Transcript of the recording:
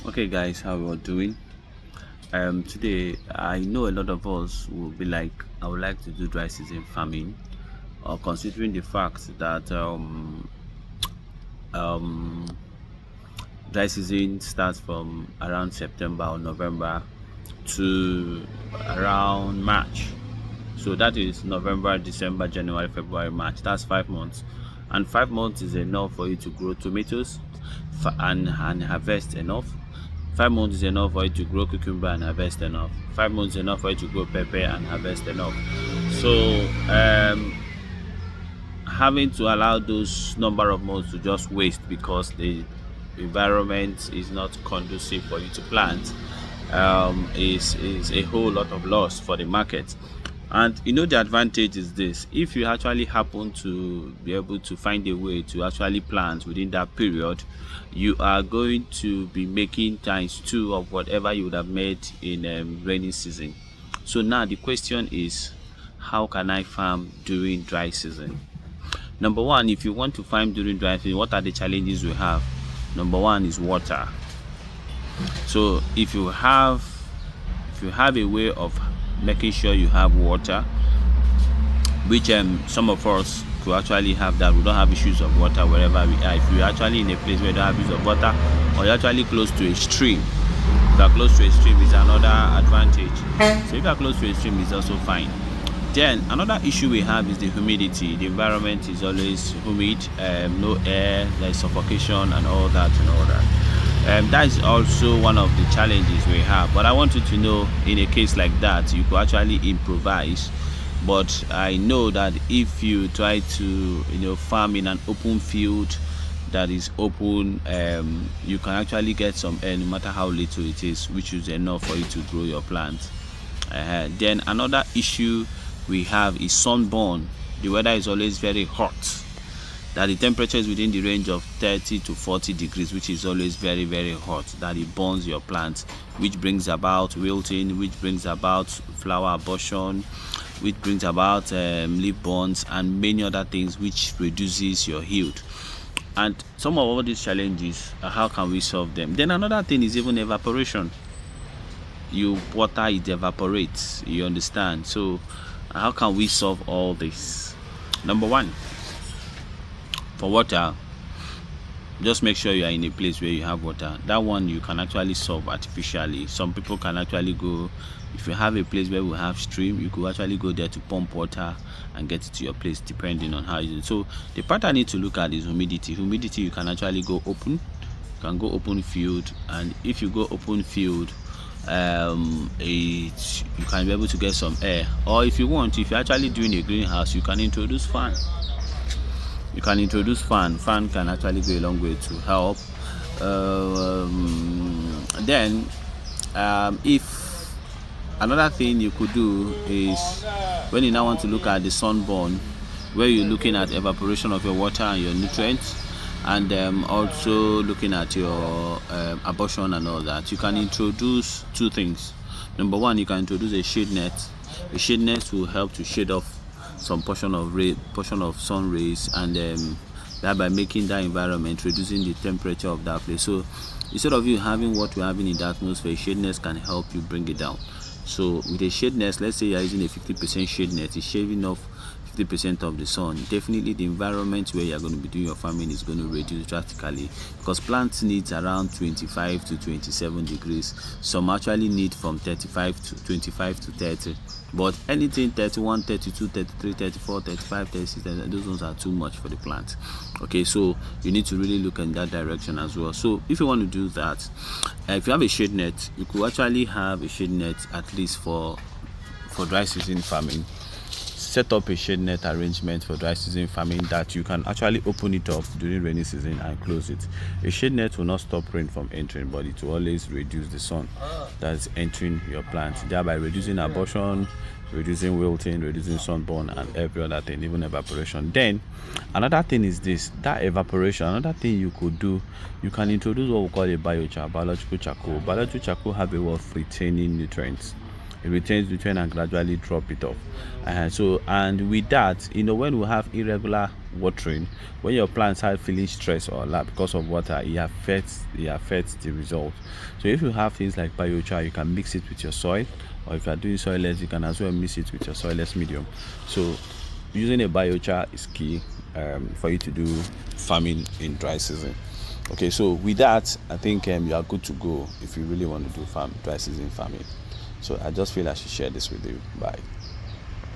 Okay, guys, how we are doing? Today I know a lot of us will be like, I would like to do dry season farming, or considering the fact that um, dry season starts from around September or November to around March. So that is November, December, January, February, March. That's 5 months, and 5 months is enough for you to grow tomatoes and harvest enough. 5 months is enough for you to grow cucumber and harvest enough. 5 months is enough for you to grow pepper and harvest enough. So having to allow those number of months to just waste because the environment is not conducive for you to plant is a whole lot of loss for the market. And the advantage is this: if you actually happen to be able to find a way to actually plant within that period, you are going to be making times two of whatever you would have made in rainy season. So now the question is, how can I farm during dry season? Number one, if you want to farm during dry season, what are the challenges we have? Number one is water. So if you have a way of making sure you have water, which some of us could actually have, that we don't have issues of water wherever we are. If you're actually in a place where you don't have issues of water, or you're actually close to a stream, if you're close to a stream is another advantage. So if you're close to a stream, is also fine. Then another issue we have is the humidity. The environment is always humid, no air, there's suffocation and all that and all that. That is also one of the challenges we have. But I want you to know, in a case like that, you could actually improvise. But I know that if you try to farm in an open field that is open, you can actually get some air no matter how little it is, which is enough for you to grow your plant. Then another issue we have is sunburn. The weather is always very hot, that the temperature is within the range of 30 to 40 degrees, which is always very, very hot, that it burns your plant, which brings about wilting, which brings about flower abortion, which brings about leaf burns and many other things, which reduces your yield. And some of all these challenges, how can we solve them? Then another thing is even evaporation. Water, it evaporates, you understand? So how can we solve all this? Number one, for water, just make sure you are in a place where you have water. That one you can actually solve artificially. Some people can actually go, if you have a place where we have stream, you could actually go there to pump water and get it to your place, depending on how you do it. So the part I need to look at is humidity. You can actually go open. You can go open field, and if you go open field, you can be able to get some air. Or if you're actually doing a greenhouse, you can introduce fan. Fan can actually go a long way to help. Then if another thing you could do is, when you now want to look at the sunburn, where you're looking at evaporation of your water and your nutrients, and also looking at your abortion and all that, you can introduce two things. Number one, you can introduce a shade net. A shade net will help to shade off some portion of sun rays, and thereby making that environment, reducing the temperature of that place. So instead of you having what we're having in the atmosphere, shade nets can help you bring it down. So with a shade net, let's say you're using a 50% shade net, it's shaving off 50% of the sun. Definitely the environment where you're going to be doing your farming is going to reduce drastically, because plants needs around 25 to 27 degrees. Some actually need from 35 to 25 to 30, but anything 31, 32, 33, 34, 35, 36, those ones are too much for the plant. Okay, so you need to really look in that direction as well. So if you want to do that, if you have a shade net, you could actually have a shade net at least for dry season farming. Set up a shade net arrangement for dry season farming, that you can actually open it up during rainy season and close it. A shade net will not stop rain from entering, but it will always reduce the sun that's entering your plant, thereby reducing abortion, reducing wilting, reducing sunburn, and every other thing, even evaporation. Then another thing is this: that evaporation, another thing you could do, you can introduce what we call a biochar, biological charcoal. Biological charcoal have a way of retaining nutrients. it retains nutrient and gradually drop it off. And with that, when we have irregular watering, when your plants start feeling stress or lack because of water, it affects the result. So if you have things like biochar, you can mix it with your soil, or if you are doing soilless, you can as well mix it with your soilless medium. So using a biochar is key for you to do farming in dry season. Okay, so with that, I think you are good to go if you really want to do dry season farming. So I just feel I should share this with you. Bye.